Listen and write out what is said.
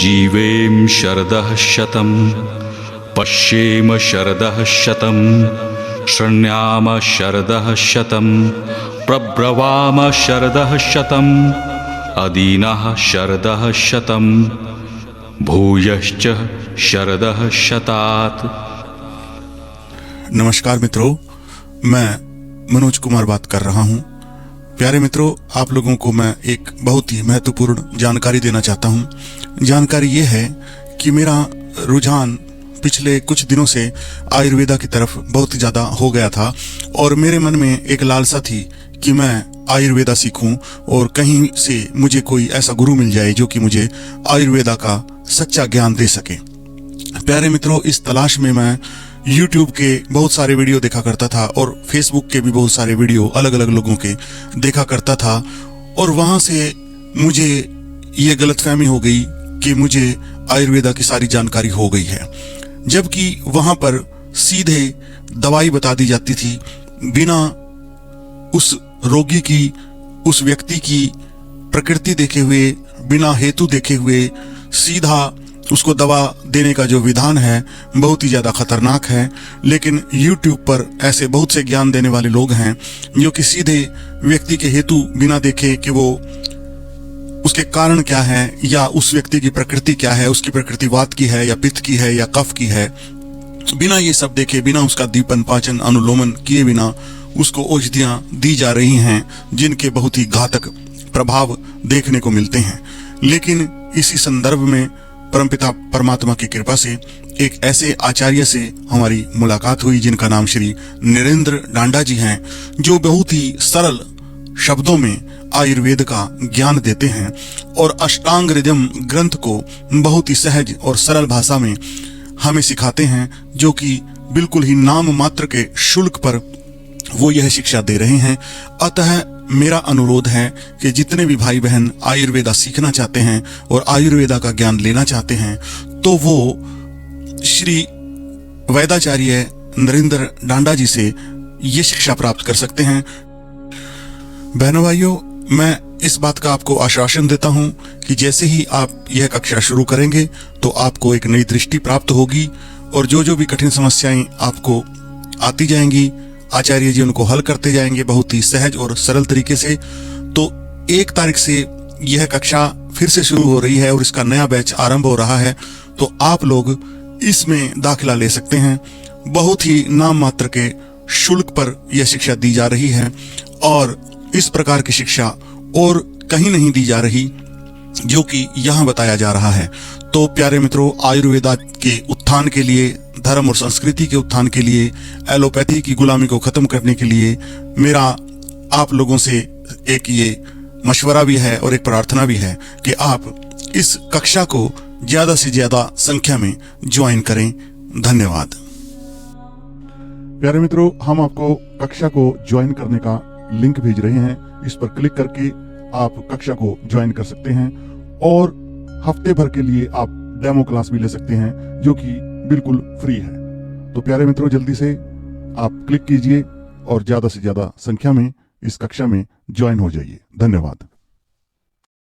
जीवेम शरदः शतम् पश्येम शरदः शतम् शृण्याम शरदः शतम् प्रब्रवाम शरदः शतम् अदीनः शरदः शतम् भूयश्च शरदः शतात्। नमस्कार मित्रों, मैं मनोज कुमार बात कर रहा हूं। प्यारे मित्रों, आप लोगों को मैं एक बहुत ही महत्वपूर्ण जानकारी देना चाहता हूं। जानकारी ये है कि मेरा रुझान पिछले कुछ दिनों से आयुर्वेदा की तरफ बहुत ज़्यादा हो गया था और मेरे मन में एक लालसा थी कि मैं आयुर्वेदा सीखूं और कहीं से मुझे कोई ऐसा गुरु मिल जाए जो कि मुझे आयुर्वेदा का सच्चा ज्ञान दे सके। प्यारे मित्रों, इस तलाश में मैं YouTube के बहुत सारे वीडियो देखा करता था और Facebook के भी बहुत सारे वीडियो अलग अलग लोगों के देखा करता था और वहाँ से मुझे ये गलतफहमी हो गई कि मुझे आयुर्वेदा की सारी जानकारी हो गई है, जबकि वहाँ पर सीधे दवाई बता दी जाती थी बिना उस रोगी की, उस व्यक्ति की प्रकृति देखे हुए, बिना हेतु देखे हुए सीधा उसको दवा देने का जो विधान है बहुत ही ज़्यादा खतरनाक है। लेकिन YouTube पर ऐसे बहुत से ज्ञान देने वाले लोग हैं जो कि सीधे व्यक्ति के हेतु बिना देखे कि वो उसके कारण क्या है या उस व्यक्ति की प्रकृति क्या है, उसकी प्रकृति वात की है या पित्त की है या कफ की है, बिना ये सब देखे, बिना उसका दीपन पाचन अनुलोमन किए बिना उसको औषधियाँ दी जा रही हैं जिनके बहुत ही घातक प्रभाव देखने को मिलते हैं। लेकिन इसी संदर्भ में परमपिता परमात्मा की कृपा से एक ऐसे आचार्य से हमारी मुलाकात हुई जिनका नाम श्री नरेंद्र डांडा जी हैं, जो बहुत ही सरल शब्दों में आयुर्वेद का ज्ञान देते हैं और अष्टांग हृदयम ग्रंथ को बहुत ही सहज और सरल भाषा में हमें सिखाते हैं, जो कि बिल्कुल ही नाम मात्र के शुल्क पर वो यह शिक्षा दे रहे हैं। अतः मेरा अनुरोध है कि जितने भी भाई बहन आयुर्वेदा सीखना चाहते हैं और आयुर्वेदा का ज्ञान लेना चाहते हैं तो वो श्री वैदाचार्य नरेंद्र डांडा जी से ये शिक्षा प्राप्त कर सकते हैं। बहनों भाइयों, मैं इस बात का आपको आश्वासन देता हूं कि जैसे ही आप यह कक्षा शुरू करेंगे तो आपको एक नई दृष्टि प्राप्त होगी और जो भी कठिन समस्याएं आपको आती जाएंगी आचार्य जी उनको हल करते जाएंगे बहुत ही सहज और सरल तरीके से। तो 1 तारीख से यह कक्षा फिर से शुरू हो रही है और इसका नया बैच आरंभ हो रहा है, तो आप लोग इसमें दाखिला ले सकते हैं। बहुत ही नाम मात्र के शुल्क पर यह शिक्षा दी जा रही है और इस प्रकार की शिक्षा और कहीं नहीं दी जा रही जो कि यहाँ बताया जा रहा है। तो प्यारे मित्रों, आयुर्वेदा के उत्थान के लिए, धर्म और संस्कृति के उत्थान के लिए, एलोपैथी की गुलामी को खत्म करने के लिए मेरा आप लोगों से एक ये मशवरा भी है और एक प्रार्थना भी है कि आप इस कक्षा को ज्यादा से ज्यादा संख्या में ज्वाइन करें। धन्यवाद। प्यारे मित्रों, हम आपको कक्षा को ज्वाइन करने का लिंक भेज रहे हैं। इस पर क्लिक करके आप कक्षा को ज्वाइन कर सकते हैं और हफ्ते भर के लिए आप डेमो क्लास भी ले सकते हैं जो कि बिल्कुल फ्री है। तो प्यारे मित्रों, जल्दी से आप क्लिक कीजिए और ज्यादा से ज्यादा संख्या में इस कक्षा में ज्वाइन हो जाइए। धन्यवाद।